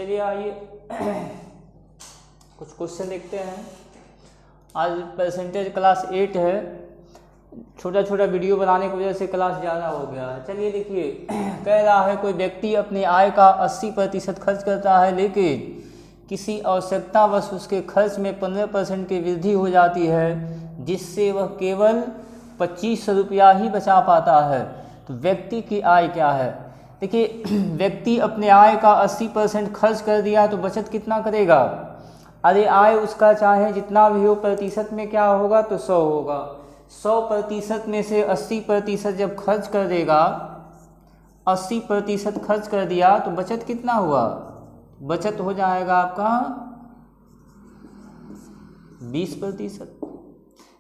चलिए आइए कुछ क्वेश्चन देखते हैं। आज परसेंटेज क्लास 8 है। छोटा छोटा वीडियो बनाने की वजह से क्लास ज़्यादा हो गया है। चलिए देखिए, कह रहा है कोई व्यक्ति अपनी आय का 80% खर्च करता है, लेकिन किसी आवश्यकतावश उसके खर्च में 15% की वृद्धि हो जाती है, जिससे वह केवल 2500 रुपया ही बचा पाता है। तो व्यक्ति की आय क्या है? देखिए, व्यक्ति अपने आय का 80% खर्च कर दिया तो बचत कितना करेगा? अरे आय उसका चाहे जितना भी हो, प्रतिशत में क्या होगा तो 100 होगा। 100% में से 80% जब खर्च कर देगा, 80% खर्च कर दिया तो बचत कितना हुआ? बचत हो जाएगा आपका 20%।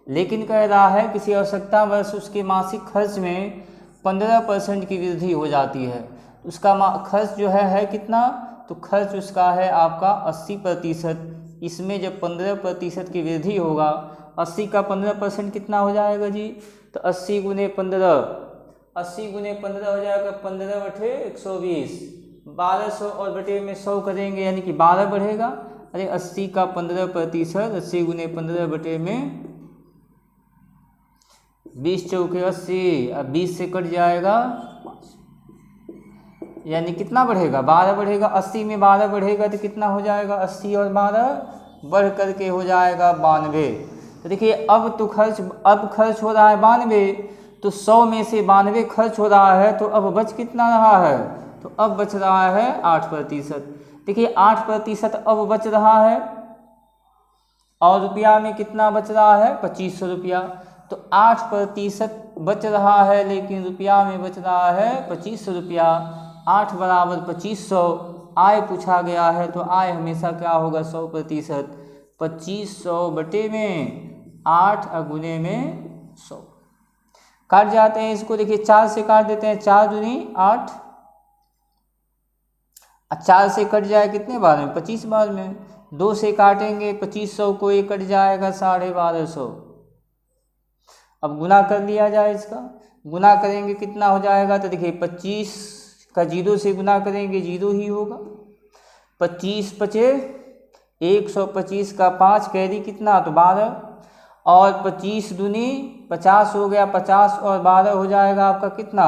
लेकिन कह रहा है किसी आवश्यकतावश उसके मासिक खर्च में 15% की वृद्धि हो जाती है। उसका खर्च जो है कितना? तो खर्च उसका है आपका 80%। इसमें जब 15% की वृद्धि होगा, 80 का 15% कितना हो जाएगा जी? तो 80 गुने 15, 80 गुने 15 हो जाएगा 15/120। 1200 और बटे में 100 करेंगे यानी कि 12 बढ़ेगा। अरे 80 का 15%, 80 गुने 15 बटे में 20 चौके 80, अब 20 से कट जाएगा 5, यानी कितना बढ़ेगा? 12 बढ़ेगा। 80 में 12 बढ़ेगा तो कितना हो जाएगा? 80 और 12 बढ़ करके हो जाएगा 92। तो देखिए, अब खर्च हो रहा है 92, तो 100 में से 92 खर्च हो रहा है, तो अब बच कितना रहा है? तो अब बच रहा है 8%। देखिए 8% अब बच रहा है, और रुपया में कितना बच रहा है? 2500 रुपया। तो 8% बच रहा है, लेकिन रुपया में बच रहा है 2500 रुपया। 8 बराबर 2500 आय पूछा गया है, तो आय हमेशा क्या होगा? 100%। 2500 बटे में 8 गुने में 100 काट जाते हैं इसको। देखिए 4 से काट देते हैं, 4 दूनी 8, 4 से कट जाए कितने बार में? 25 बार में। 2 से काटेंगे 2500 को, ये कट जाएगा 1250। अब गुना कर लिया जाए इसका। गुना करेंगे कितना हो जाएगा? तो देखिए 25 का 0 से गुना करेंगे 0 ही होगा। 25 पचे 125 का 5 कैरी कितना? तो 12, और 25 दूनी 50 हो गया। 50 और 12 हो जाएगा आपका कितना?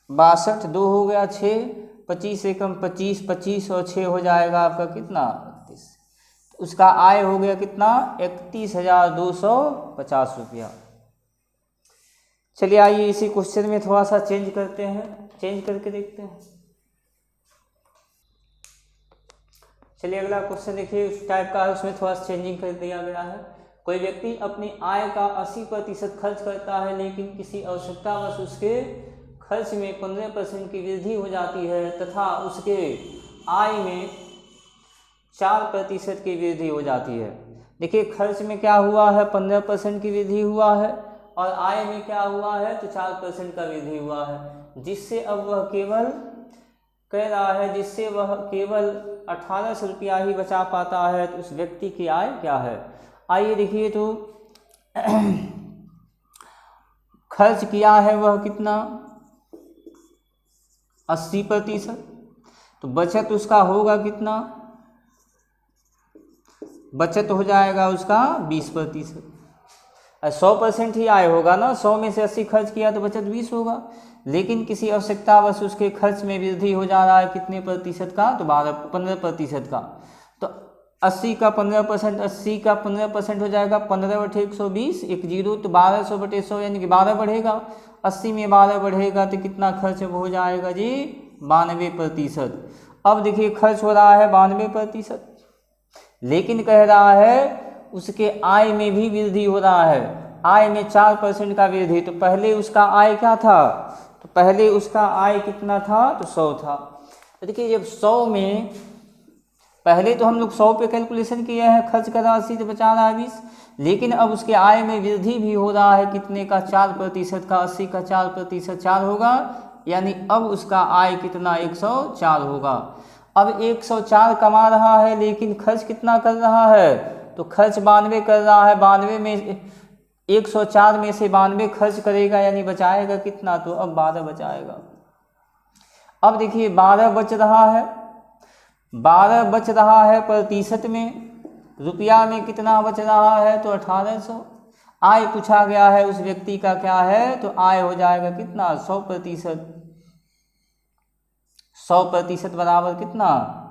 62। 2 हो गया 6, 25 से कम 25, 25 और 6 हो जाएगा आपका कितना? 31। उसका आय हो गया कितना? 31,250 रुपया। चलिए आइए इसी क्वेश्चन में थोड़ा सा चेंज करते हैं, चेंज करके देखते हैं। चलिए अगला क्वेश्चन देखिए, उस टाइप का है, उसमें थोड़ा सा चेंजिंग कर दिया गया है। कोई व्यक्ति अपनी आय का 80% खर्च करता है, लेकिन किसी आवश्यकतावश उसके खर्च में 15% की वृद्धि हो जाती है, तथा उसके आय में 4% की वृद्धि हो जाती है। देखिए खर्च में क्या हुआ है? 15% की वृद्धि हुआ है, और आय में क्या हुआ है? तो 4% का वृद्धि हुआ है, जिससे अब वह केवल कह रहा है जिससे वह केवल 1800 रुपया ही बचा पाता है। तो उस व्यक्ति की आय क्या है? आइए देखिए, तो खर्च किया है वह कितना? 80%। तो बचत उसका होगा कितना? बचत हो जाएगा उसका 20%। 100% ही आय होगा ना, 100 में से 80 खर्च किया तो बचत 20 होगा। लेकिन किसी आवश्यकतावश उसके खर्च में वृद्धि हो जा रहा है कितने प्रतिशत का? तो 15% का। तो 80 का 15%, 80 का 15% हो जाएगा 15/120, 1 0, तो 1200 बटे 100 यानी कि 12 बढ़ेगा। 80 में 12 बढ़ेगा तो कितना खर्च हो जाएगा जी? 92%। अब देखिए खर्च हो रहा है 92%, लेकिन कह रहा है उसके आय में भी वृद्धि हो रहा है। आय में 4% का वृद्धि। तो पहले उसका आय क्या था? तो पहले उसका आय कितना था? तो 100 था। तो देखिए जब 100 में, पहले तो हम लोग 100 पे कैलकुलेशन किए हैं, खर्च कर रहा 80 तो बचा रहा है 20, लेकिन अब उसके आय में वृद्धि भी हो रहा है कितने का? 4% का। 80 का 4%, 4 होगा, यानी अब उसका आय कितना? 104 होगा। अब 104 कमा रहा है, लेकिन खर्च कितना कर रहा है? तो खर्च 92 कर रहा है। 92 में 104 में से 92 खर्च करेगा, यानी बचाएगा कितना? तो अब 12 बचाएगा। अब देखिए 12 बच रहा है, 12 बच रहा है प्रतिशत में, रुपया में कितना बच रहा है तो 1800। आय पूछा गया है उस व्यक्ति का क्या है तो आय हो जाएगा कितना 100%। 100% बराबर कितना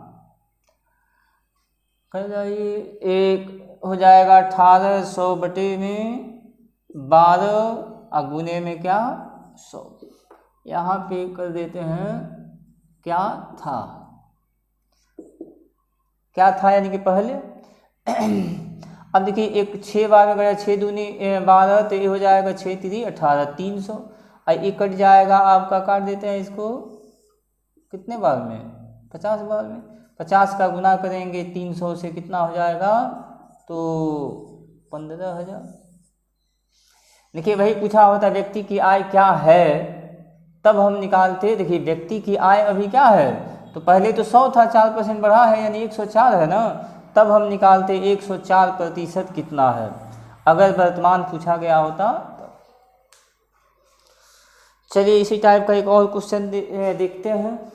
कर जाइए, एक हो जाएगा 1800 बटे में 12 गुने में क्या 100। यहाँ पे कर देते हैं क्या था, क्या था यानी कि पहले अब देखिए एक 6 बार में अगर 6 दूनी 12 तो ये हो जाएगा 6 3 18 300। और ये कट जाएगा आपका, काट देते हैं इसको कितने बार में 50 बार में। 50 का गुना करेंगे 300 से कितना हो जाएगा तो 15,000। देखिए वही पूछा होता व्यक्ति की आय क्या है, तब हम निकालते। देखिए व्यक्ति की आय अभी क्या है तो पहले तो 100 था, 4% बढ़ा है यानी 104 है ना, तब हम निकालते 104% कितना है अगर वर्तमान पूछा गया होता तो। चलिए इसी टाइप का एक और क्वेश्चन देखते हैं।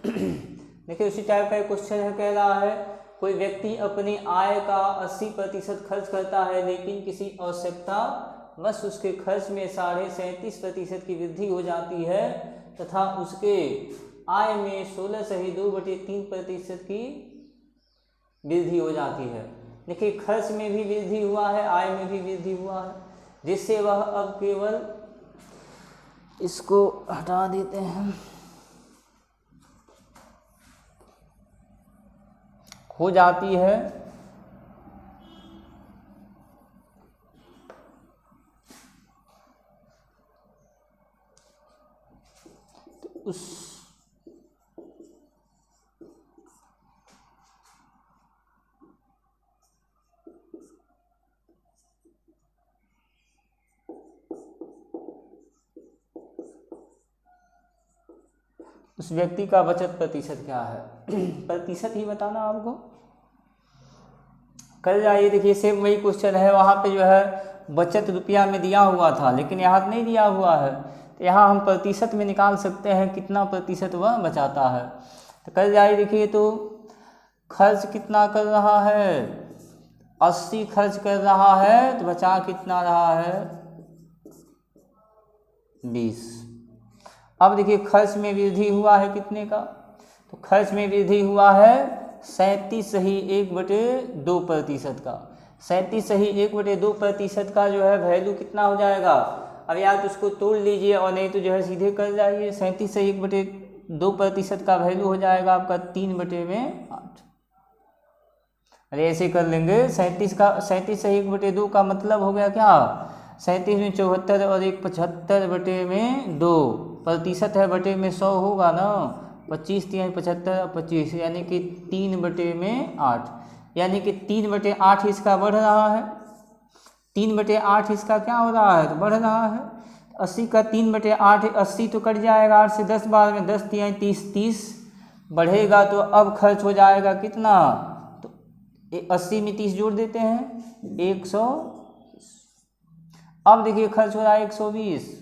देखिए उसी टाइप का एक क्वेश्चन है, कह रहा है कोई व्यक्ति अपनी आय का 80% खर्च करता है लेकिन किसी आवश्यकता बस उसके खर्च में 37.5% की वृद्धि हो जाती है तथा उसके आय में 16.2/3% की वृद्धि हो जाती है। देखिए खर्च में भी वृद्धि हुआ है, आय में भी वृद्धि हुआ है, जिससे वह अब केवल इसको हटा देते हैं, हो जाती है तो उस व्यक्ति का बचत प्रतिशत क्या है प्रतिशत ही बताना आपको। कर जाइए, देखिए सेम वही क्वेश्चन है, वहाँ पे जो है बचत रुपया में दिया हुआ था लेकिन यहाँ नहीं दिया हुआ है, तो यहाँ हम प्रतिशत में निकाल सकते हैं कितना प्रतिशत वह बचाता है। तो कर जाइए, देखिए तो खर्च कितना कर रहा है 80 खर्च कर रहा है तो बचा कितना रहा है 20। अब देखिए खर्च में वृद्धि हुआ है कितने का, तो खर्च में वृद्धि हुआ है 37.1/2% का। 37.1/2% का जो है वैल्यू कितना हो जाएगा, अब यार तो उसको तोड़ लीजिए और नहीं तो जो है सीधे कर जाइए। 37.1/2% का वैल्यू हो जाएगा आपका 3/8। अरे ऐसे कर लेंगे, 37.1/2 का मतलब हो गया क्या 37 में 74 और 1 75/2 प्रतिशत है, बटे में 100 होगा ना, 25 3 75 और 25 यानी कि 3/8, यानी कि 3/8 इसका बढ़ रहा है। 3/8 इसका क्या हो रहा है तो बढ़ रहा है। 80 का 3/8 80 तो कट जाएगा 8 से 10 बार में 10 3 30 30 बढ़ेगा तो अब खर्च हो जाएगा कितना, तो 80 में 30 जोड़ देते हैं 100। अब देखिए खर्च हो रहा है 120।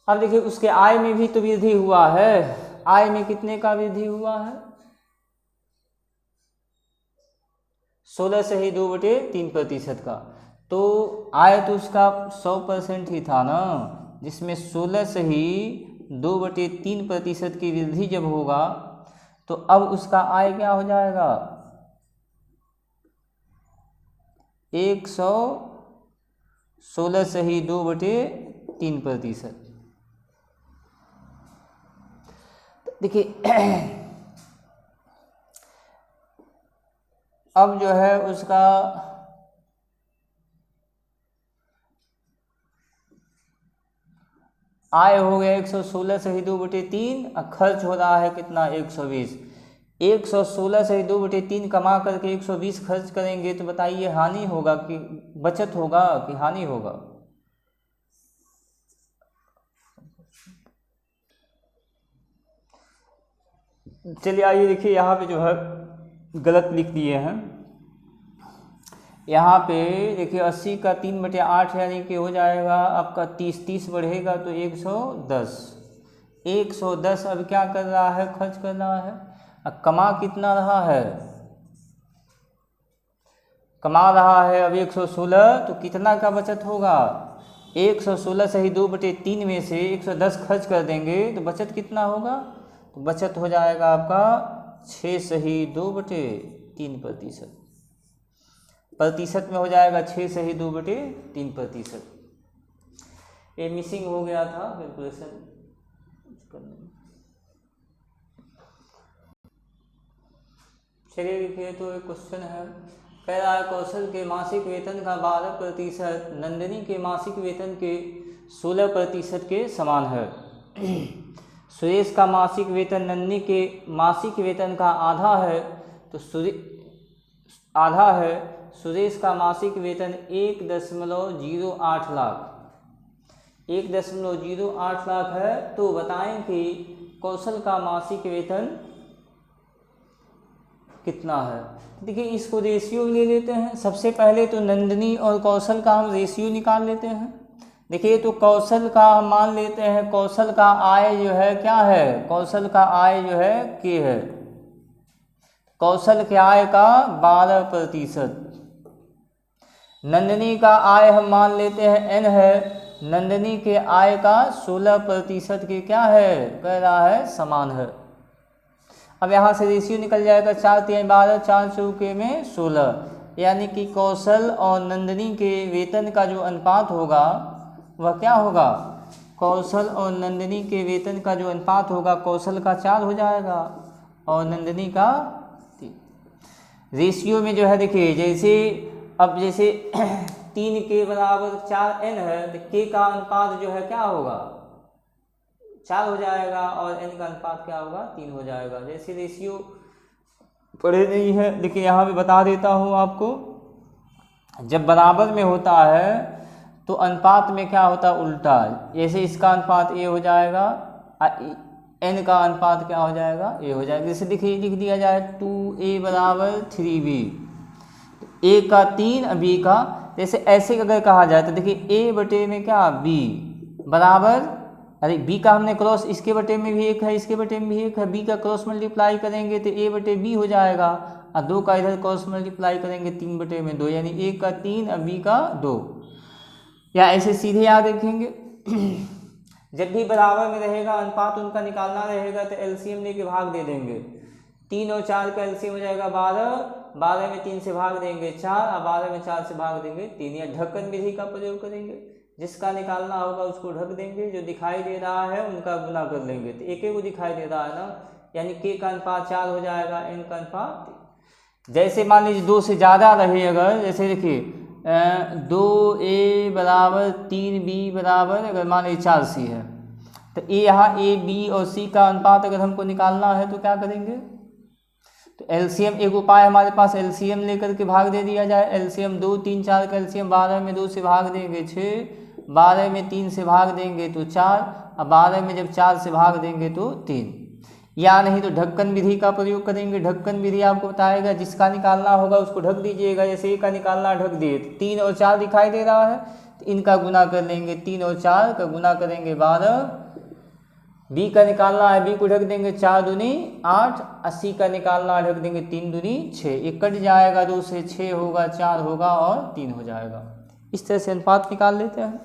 अब देखिए उसके आय में भी तो वृद्धि हुआ है, आय में कितने का वृद्धि हुआ है 16.2/3% का। तो आय तो उसका 100% ही था ना, जिसमें 16.2/3% की वृद्धि जब होगा तो अब उसका आय क्या हो जाएगा 16.2/3%। देखिए अब जो है उसका आय हो गया 116.2/3 और खर्च हो रहा है कितना 120। 116.2/3 कमा करके 120 खर्च करेंगे तो बताइए हानि होगा कि बचत होगा कि हानि होगा। चलिए आइए देखिए यहाँ पे जो है गलत लिख दिए हैं, यहाँ पे देखिए 80 का 3/8 यानी कि हो जाएगा आपका 30, 30 बढ़ेगा तो 110। 110 अब क्या कर रहा है, खर्च कर रहा है। अब कमा कितना रहा है, कमा रहा है अब 116, तो कितना का बचत होगा, 116 सही 2/3 में से 110 खर्च कर देंगे तो बचत कितना होगा, तो बचत हो जाएगा आपका 6 सही 2/3%। प्रतिशत में हो जाएगा 6 सही 2/3%। ये मिसिंग हो गया था कैलकुलेशन करने। चलिए देखिए, तो एक क्वेश्चन है, कह रहा है कौशल के मासिक वेतन का 12% नंदिनी के मासिक वेतन के 16% के समान है। सुरेश का मासिक वेतन नंदिनी के मासिक वेतन का आधा है, तो आधा है। सुरेश का मासिक वेतन 1.08 लाख 1.08 लाख है, तो बताएं कि कौशल का मासिक वेतन कितना है। देखिए इसको रेशियो ले लेते हैं। सबसे पहले तो नंदिनी और कौशल का हम रेशियो निकाल लेते हैं। देखिए तो कौशल का हम मान लेते हैं, कौशल का आय जो है क्या है, कौशल का आय जो है के है, कौशल के आय का 12%। नंदिनी का आय हम मान लेते हैं n है, नंदिनी के आय का 16% के क्या है, कह रहा है समान है। अब यहाँ से रेशियो निकल जाएगा 4 3 12, 4 चौके में 16, यानी कि कौशल और नंदिनी के वेतन का जो अनुपात होगा वह क्या होगा, कौशल और नंदिनी के वेतन का जो अनुपात होगा, कौशल का 4 हो जाएगा और नंदिनी का 3। रेशियो में जो है देखिए, जैसे अब जैसे 3 के बराबर 4 n है, तो k का अनुपात जो है क्या होगा, 4 हो जाएगा और n का अनुपात क्या होगा, 3 हो जाएगा। जैसे रेशियो पढ़े नहीं है लेकिन यहाँ पे बता देता हूँ आपको, जब बराबर में होता है तो अनुपात में क्या होता है, उल्टा। जैसे इसका अनुपात a हो जाएगा, n का अनुपात क्या हो जाएगा, a हो जाएगा। जैसे देखिए लिख दिया जाए 2a बराबर 3b, a का 3 b का, जैसे ऐसे अगर कहा जाए तो देखिए a बटे में क्या b बराबर, अरे b का हमने क्रॉस, इसके बटे में भी 1 है, इसके बटे में भी 1 है, b का क्रॉस मल्टीप्लाई करेंगे तो a बटे b हो जाएगा, और 2 का इधर क्रॉस मल्टीप्लाई करेंगे 3 बटे में 2, यानी a का 3 और b का 2। या ऐसे सीधे याद रखेंगे जब भी बराबर में रहेगा अनुपात उनका निकालना रहेगा तो एलसीएम लेके भाग दे देंगे। 3 और 4 का एलसीएम हो जाएगा 12, 12 में 3 से भाग देंगे 4 और 12 में 4 से भाग देंगे 3। या ढक्कन विधि का प्रयोग करेंगे, जिसका निकालना होगा उसको ढक देंगे, जो दिखाई दे रहा है उनका गुना कर लेंगे, तो एक को दिखाई दे रहा है ना, यानी k का अनुपात 4 हो जाएगा, n का अनुपात 3। जैसे मान लीजिए 2 से ज़्यादा रहे अगर, जैसे देखिए 2a बराबर 3b बराबर अगर मान लीजिए 4c है, तो यहाँ a b और c का अनुपात अगर हमको निकालना है तो क्या करेंगे, तो एलसीएम एक उपाय हमारे पास, एलसीएम लेकर के भाग दे दिया जाए। एलसीएम 2 3 4 का एलसीएम 12 में 2 से भाग देंगे 6, 12 में 3 से भाग देंगे तो 4, और 12 में जब 4 से भाग देंगे तो 3। या नहीं तो ढक्कन विधि का प्रयोग करेंगे। ढक्कन विधि आपको बताएगा, जिसका निकालना होगा उसको ढक दीजिएगा। जैसे ए का निकालना ढक दिए, 3 और 4 दिखाई दे रहा है तो इनका गुना कर लेंगे, 3 और 4 का गुना करेंगे 12। बी का निकालना है, बी को ढक देंगे 4 दूनी 8, 80 का निकालना ढक देंगे 3 दूनी 6, एक कट जाएगा 2 से 6 होगा, 4 होगा और 3 हो जाएगा। इस तरह से अनुपात निकाल लेते हैं।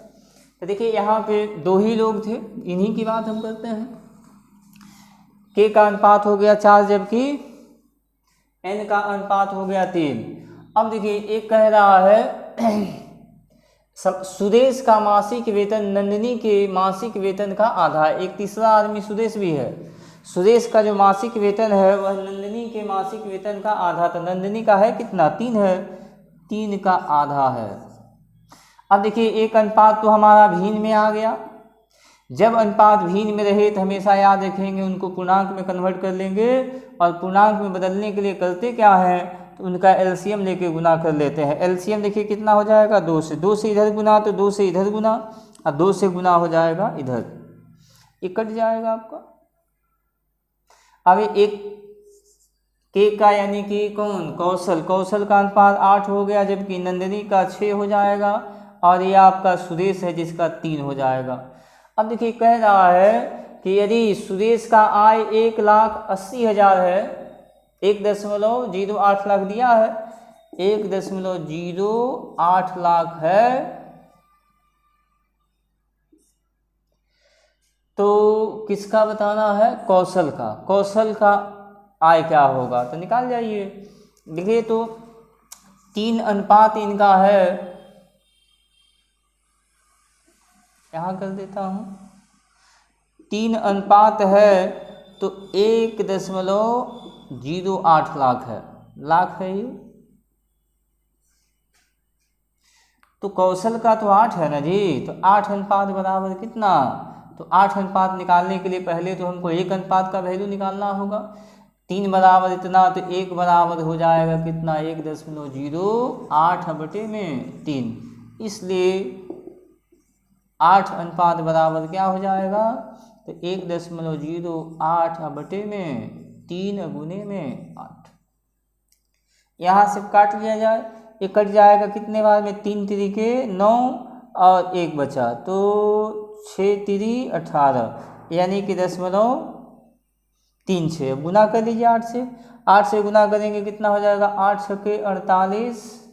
तो देखिए यहाँ पे 2 ही लोग थे, इन्हीं की बात हम करते हैं। के का अनुपात हो गया 4, जबकि n का अनुपात हो गया 3। अब देखिए एक कह रहा है सुरेश का मासिक वेतन नंदिनी के मासिक वेतन का आधा है। एक तीसरा आदमी सुरेश भी है। सुरेश का जो मासिक वेतन है वह नंदिनी के मासिक वेतन का आधा, तो नंदिनी का है कितना, 3 है, 3 का आधा है। अब देखिए एक अनुपात तो हमारा भिन्न में आ गया। जब अनुपात भिन्न में रहे तो हमेशा याद रखेंगे उनको पूर्णांक में कन्वर्ट कर लेंगे, और पूर्णांक में बदलने के लिए करते क्या है, तो उनका एलसीएम लेके गुना कर लेते हैं। एलसीएम देखिए कितना हो जाएगा, 2 से, 2 से इधर गुना तो 2 से इधर गुना, और 2 से गुना हो जाएगा इधर, एक कट जाएगा आपका। अब एक के का यानी कि कौन, कौशल, कौशल का अनुपात 8 हो गया, जबकि नंदिनी का 6 हो जाएगा, और ये आपका सुरेश है जिसका 3 हो जाएगा। अब देखिए कह रहा है कि यदि सुरेश का आय 1,80,000 है, 1.08 लाख दिया है, 1.08 लाख है, तो किसका बताना है, कौशल का। कौशल का आय क्या होगा, तो निकाल जाइए। देखिए तो 3 अनुपात इनका है, यहाँ कर देता हूँ, 3 अनुपात है, तो 1.08 लाख है, लाख है ये। तो कौशल का तो 8 है ना जी, तो 8 अनुपात बराबर कितना, तो 8 अनुपात निकालने के लिए पहले तो हमको 1 अनुपात का वैल्यू निकालना होगा। 3 बराबर इतना, तो 1 बराबर हो जाएगा कितना, 1.08/3, इसलिए 8 अनुपात बराबर क्या हो जाएगा, तो 1.08/3 × 8। यहाँ से काट लिया जाए, ये कट जाएगा कितने बार में, 3 तरीके 9 और 1 बचा, तो 6 तिरी 18, यानी कि 0.36। गुना कर लीजिए 8 से, 8 से गुना करेंगे कितना हो जाएगा, 8 छके 48,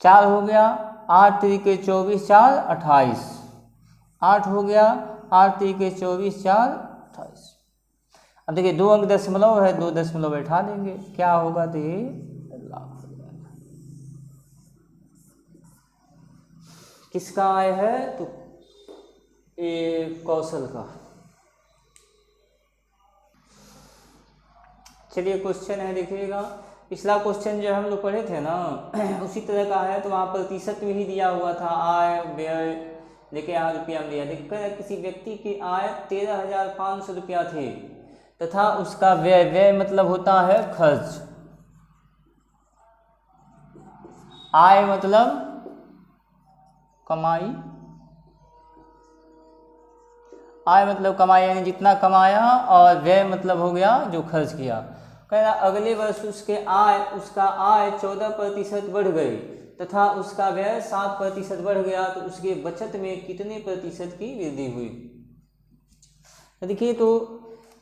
4 हो गया, 8 तरीके 24, 4 28, 8 हो गया, 8 तरीके 24, 4 28। अब देखिए 2 अंक दशमलव है, 2 दशमलव बैठा देंगे, क्या होगा, तो ये लाख हो जाएगा। किसका आय है, तो ये कौशल का। चलिए क्वेश्चन है, देखिएगा पिछला क्वेश्चन जो हम लोग पढ़े थे ना उसी तरह का है, तो वहाँ प्रतिशत में ही दिया हुआ था आय व्यय, लेके यहाँ रुपया में दिया। देखकर किसी व्यक्ति की आय 13,500 रुपया थे तथा उसका व्यय, व्यय मतलब होता है खर्च, आय मतलब कमाई, आय मतलब कमाई यानी जितना कमाया, और व्यय मतलब हो गया जो खर्च किया। कह रहा अगले वर्ष उसका आय 14% बढ़ गई तथा उसका व्यय 7% बढ़ गया, तो उसके बचत में कितने प्रतिशत की वृद्धि हुई। देखिए तो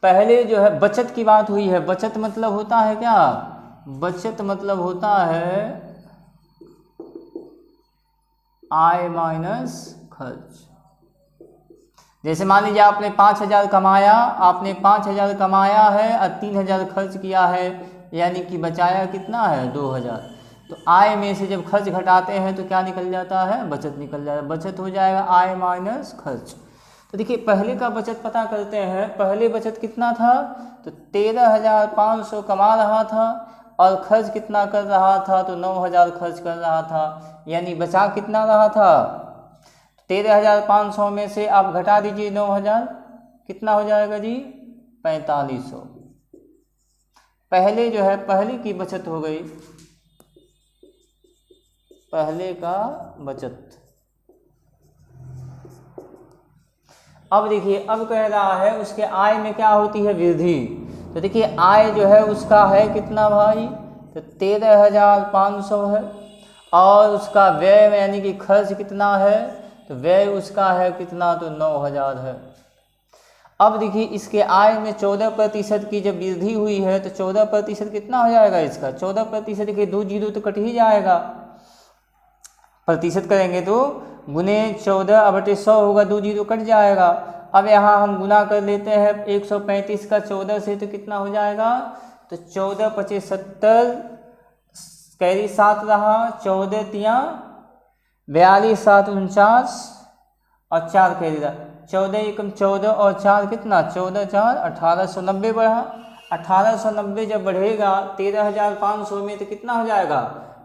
पहले जो है बचत की बात हुई है, बचत मतलब होता है क्या, बचत मतलब होता है आय माइनस खर्च। जैसे मान लीजिए आपने 5,000 कमाया, आपने 5,000 कमाया है और 3,000 खर्च किया है, यानी कि बचाया कितना है, 2,000। तो आय में से जब खर्च घटाते हैं तो क्या निकल जाता है, बचत निकल जाता है, बचत हो जाएगा आय माइनस खर्च। तो देखिए पहले का बचत पता करते हैं, पहले बचत कितना था, तो 13,500 कमा रहा था और खर्च कितना कर रहा था, तो 9,000 खर्च कर रहा था, यानी बचा कितना रहा था, 13,500 में से आप घटा दीजिए 9,000, कितना हो जाएगा जी, 4,500। पहले जो है पहले की बचत हो गई, पहले का बचत। अब देखिए अब कह रहा है उसके आय में क्या होती है, वृद्धि। तो देखिए आय जो है उसका है कितना भाई, तो 13,500 है, और उसका व्यय यानी कि खर्च कितना है, तो व्यय उसका है कितना, तो 9,000 है। अब देखिए इसके आय में 14% की जब वृद्धि हुई है, तो 14% कितना हो जाएगा इसका, 14% के 2 जीरो तो कट ही जाएगा, प्रतिशत करेंगे तो गुने 14/100 होगा, 2 जीरो कट जाएगा। अब यहाँ हम गुना कर लेते हैं 135 का 14 से, तो कितना हो जाएगा, तो 14 × 70 कैरी 7 रहा, 14 तिया 42, 7 49 और 4 कैरी रहा, 14 एकम 14 और 4 कितना, 14 4 1890 बढ़ा। 1890 जब बढ़ेगा 13,500 में, तो कितना हो जाएगा,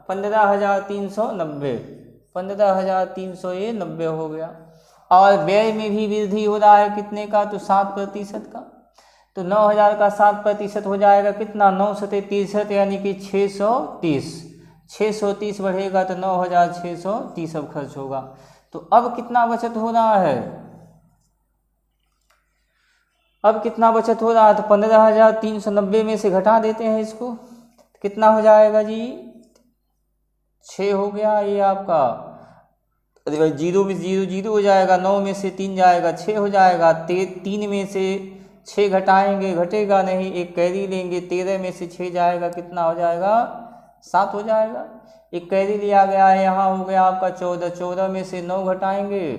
15,390, 15,390 हो गया। और व्यय में भी वृद्धि हो रहा है कितने का, तो 7% का, तो 9,000 का 7% हो जाएगा कितना, 9 सते 63, यानी कि 630, 630 बढ़ेगा तो 9,630 अब खर्च होगा। तो अब कितना बचत हो रहा है, अब कितना बचत हो रहा है, तो 15,390 में से घटा देते हैं इसको, कितना हो जाएगा जी, 6 हो गया ये आपका। अरे भाई 0 में 0 0 हो जाएगा, 9 में से 3 जाएगा 6 हो जाएगा, 3 में से 6 घटाएंगे घटेगा नहीं, एक कैरी लेंगे, 13 में से 6 जाएगा कितना हो जाएगा, 7 हो जाएगा। एक कैरी लिया गया है, यहाँ हो गया आपका 14, 14 में से 9 घटाएंगे,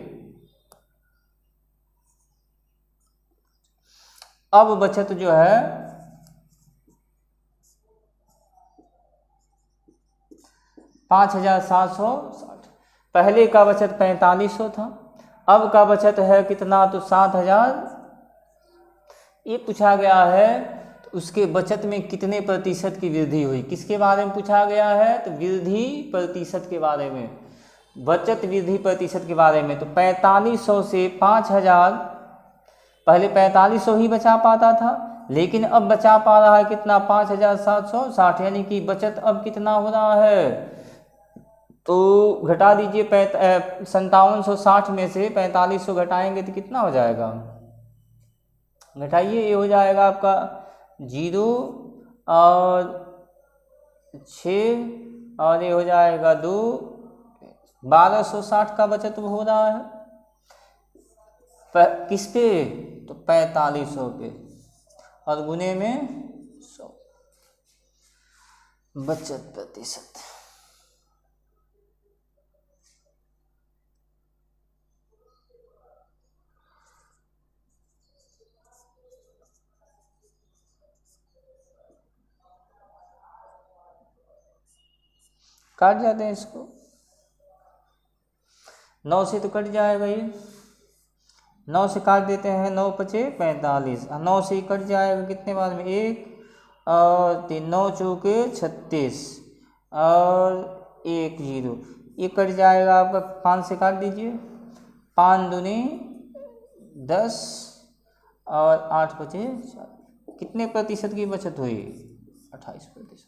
अब बचत जो है 5,760। पहले का बचत 4500 था, अब का बचत है कितना, तो 7,000। ये पूछा गया है तो उसके बचत में कितने प्रतिशत की वृद्धि हुई, किसके बारे में पूछा गया है, तो वृद्धि प्रतिशत के बारे में, बचत वृद्धि प्रतिशत के बारे में। तो 4500 से 5,000, पहले 4500 ही बचा पाता था, लेकिन अब बचा पा रहा है कितना, 5,760, यानी कि बचत अब कितना हो रहा है, तो घटा दीजिए 5760 में से 4500 घटाएंगे तो कितना हो जाएगा, घटाइए, ये हो जाएगा आपका 0 और 6 और ये हो जाएगा 2, 1260 का बचत हो रहा है। किस पे, तो 4500 पे, और गुने में 100, बचत प्रतिशत। काट जाते हैं इसको, 9 से तो कट जाएगा ये, 9 से काट देते हैं, 9 पचे 45, 9 से कट जाएगा कितने बाद में, 1 और 3, 9 चौके 36 और 1 0, ये कट जाएगा आपका, 5 से काट दीजिए, 5 दूनी 10 और 8 पचे 4, कितने प्रतिशत की बचत हुई, 28%।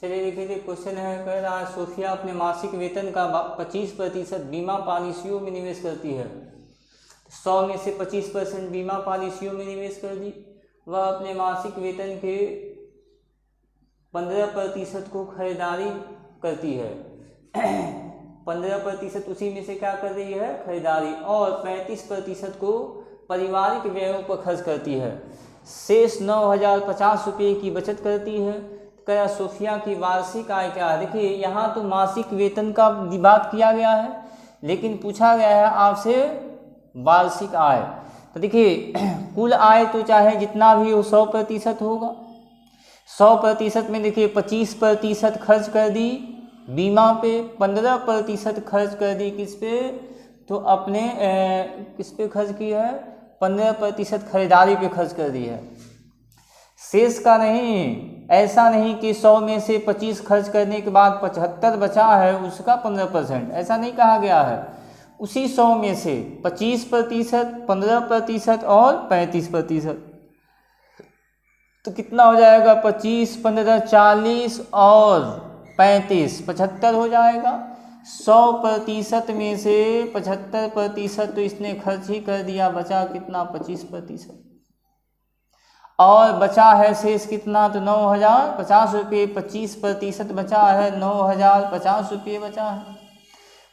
चलिए देखिए, क्वेश्चन है, कह रहा है सोफिया अपने मासिक वेतन का 25% बीमा पॉलिसियों में निवेश करती है। 100 में से 25% बीमा पॉलिसियों में निवेश कर दी, वह अपने मासिक वेतन के 15% को खरीदारी करती है। 15% उसी में से क्या कर रही है, खरीदारी, और 35% को पारिवारिक व्ययों पर खर्च करती है। शेष 9,050 रुपये की बचत करती है। क्या सोफिया की वार्षिक आय क्या है। देखिए यहाँ तो मासिक वेतन का बात किया गया है, लेकिन पूछा गया है आपसे वार्षिक आय। तो देखिए कुल आय तो चाहे जितना भी हो 100% होगा। 100% में देखिए 25% खर्च कर दी बीमा पे, 15% खर्च कर दी किस पे, तो अपने किस पे खर्च किया है, 15% खरीदारी पे खर्च कर दी है। शेष का नहीं, ऐसा नहीं कि 100 में से 25 खर्च करने के बाद 75 बचा है उसका 15%, ऐसा नहीं कहा गया है। उसी 100 में से 25%, 15% और 35%, तो कितना हो जाएगा, 25, 15, 40 और 35, 75 हो जाएगा। 100% में से 75% तो इसने खर्च ही कर दिया, बचा कितना, 25%, और बचा है शेष कितना, तो 9,050 रुपये। 25% बचा है, 9,050 रुपये बचा है।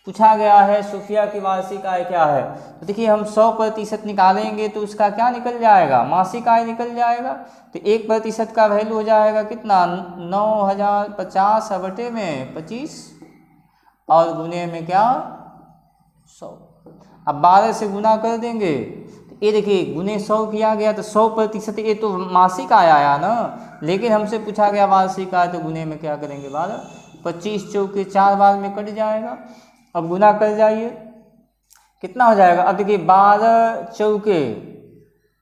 पूछा गया है सोफिया की वार्षिक आय क्या है। तो देखिए हम 100% निकालेंगे तो उसका क्या निकल जाएगा, मासिक आय निकल जाएगा। तो 1% का वैल्यू हो जाएगा कितना, 9,050 बटे में 25 और गुने में क्या, 100। अब 12 से गुना कर देंगे, ये देखिए गुने 100 किया गया तो 100%, ये तो मासिक आय आया ना, लेकिन हमसे पूछा गया वार्षिक आय, तो गुने में क्या करेंगे 12। 25 चौके 4 बार में कट जाएगा। अब गुना कर जाइए कितना हो जाएगा। अब देखिए 12 चौके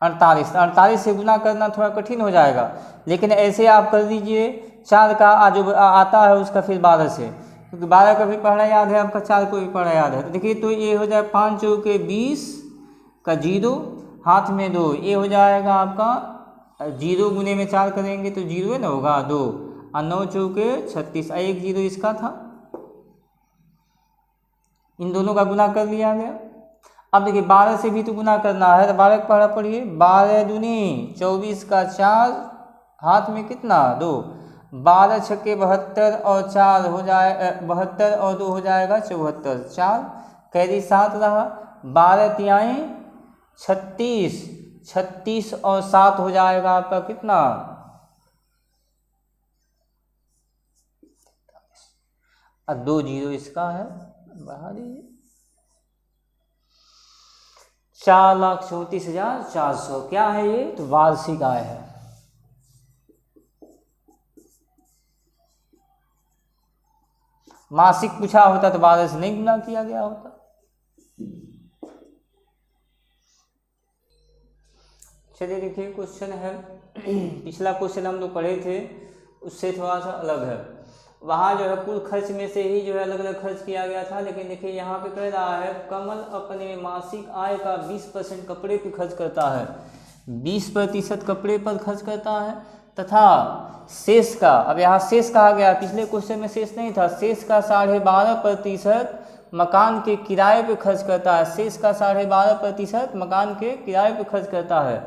48, 48 से गुना करना थोड़ा कठिन हो जाएगा, लेकिन ऐसे आप कर दीजिए। 4 का जो आता है उसका फिर 12 से, क्योंकि 12 का भी पढ़ना याद है आपका, 4 को भी पढ़ना याद है। तो देखिए तो ये हो जाए 5 चौके 20 का 0, हाथ में 2, ये हो जाएगा आपका 0 गुने में 4 करेंगे तो 0 ना होगा 2, और 9 चौके 36, 1 0 इसका था, इन दोनों का गुना कर लिया गया। अब देखिए 12 से भी तो गुना करना है, तो 12 का पढ़ा पढ़िए, 12 दूनी 24 का 4, हाथ में कितना 2, 12 छक्के 72 और 4 हो जाए 72 और 2 हो जाएगा 74, 4 कैरी 7 रहा, 12 तिहाई 36, 36 और 7 हो जाएगा आपका कितना, अब 2 जीरो इसका है, बढ़ा दीजिए, 4,34,400 क्या है ये, तो वार्षिक आय है। मासिक पूछा होता तो 12 से नहीं गुना किया गया होता। चलिए देखिए क्वेश्चन है, पिछला क्वेश्चन हम लोग पढ़े थे उससे थोड़ा सा अलग है, वहाँ जो है कुल खर्च में से ही जो है अलग अलग खर्च किया गया था, लेकिन देखिए यहाँ पे कह रहा है कमल अपने मासिक आय का 20% कपड़े पे खर्च करता है, 20% कपड़े पर खर्च करता है तथा शेष का, अब यहाँ शेष कहा गया, पिछले क्वेश्चन में शेष नहीं था, शेष का 12.5% मकान के किराए पे खर्च करता है, शेष का 12.5% मकान के किराए पे खर्च करता है,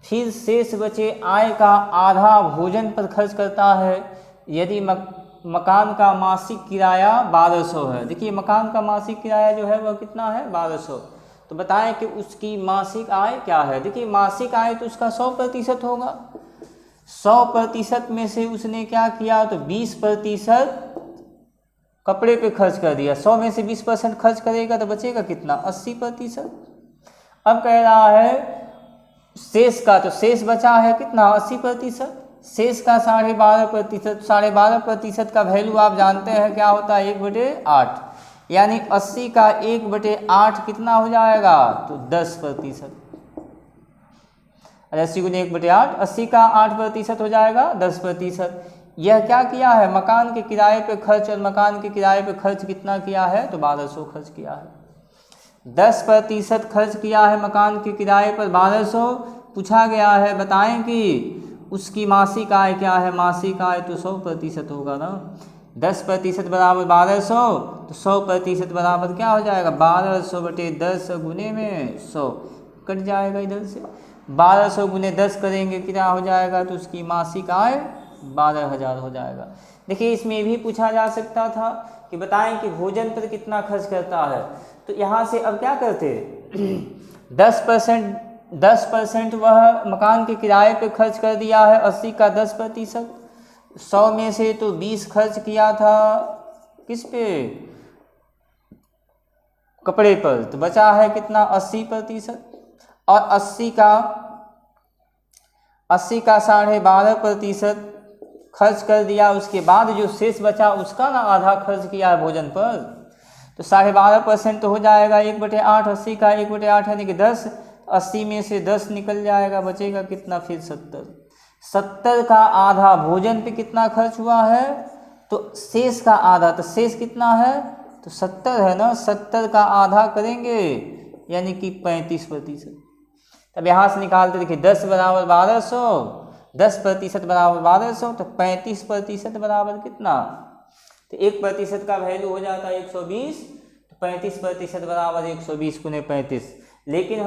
फिर शेष बचे आय का आधा भोजन पर खर्च करता है, यदि मकान का मासिक किराया 1200 है। देखिए मकान का मासिक किराया जो है वह कितना है 1200, तो बताएं कि उसकी मासिक आय क्या है। देखिए मासिक आय तो उसका 100% होगा, 100% में से उसने क्या किया तो 20% कपड़े पे खर्च कर दिया, 100 में से 20% खर्च करेगा तो बचेगा कितना 80%। अब कह रहा है शेष का, तो शेष बचा है कितना 80%, शेष का 12.5%, 12.5% का वैल्यू आप जानते हैं क्या होता है 1/8, यानी 80 का 1/8 कितना हो जाएगा तो 10%, 80 गुने 1/8, 80 का 8% हो जाएगा 10%। यह क्या किया है मकान के किराए पे खर्च, और मकान के किराए पे खर्च कितना किया है तो 1200 खर्च किया है, 10% खर्च किया है मकान के किराए पर 1200, पूछा गया है बताएं कि उसकी मासिक आय क्या है, मासिक आय तो 100% होगा ना, 10% बराबर 1200, तो 100% बराबर क्या हो जाएगा 1200/10 गुने में 100 कट जाएगा इधर से, 1200 गुने 10 करेंगे क्या हो जाएगा तो उसकी मासिक आय 12,000 हो जाएगा। देखिए इसमें भी पूछा जा सकता था कि बताएं कि भोजन पर कितना खर्च करता है, तो यहाँ से अब क्या करते 10% वह मकान के किराए पे खर्च कर दिया है, 80 का 10%, 100 में से तो 20 खर्च किया था किस पे कपड़े पर, तो बचा है कितना 80%, और 80 का 12.5% खर्च कर दिया, उसके बाद जो शेष बचा उसका ना आधा खर्च किया है भोजन पर, तो 12.5% तो हो जाएगा 1/8, 80 का 1/8 यानी कि 10, 80 में से 10 निकल जाएगा, बचेगा कितना फिर 70 का आधा भोजन पे कितना खर्च हुआ है तो शेष का आधा, तो शेष कितना है तो 70 है ना, 70 का आधा करेंगे यानी कि 35%। तब यहाँ से निकालते देखिए 10 बराबर 1200, 10% बराबर 1200, तो 35% बराबर कितना, तो 1% का वैल्यू हो जाता है 120, तो 35% बराबर 120 गुने 35। लेकिन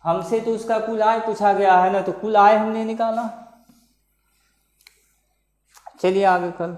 हमसे तो उसका कुल आय पूछा गया है ना, तो कुल आय हमने निकाला। चलिए आगे कल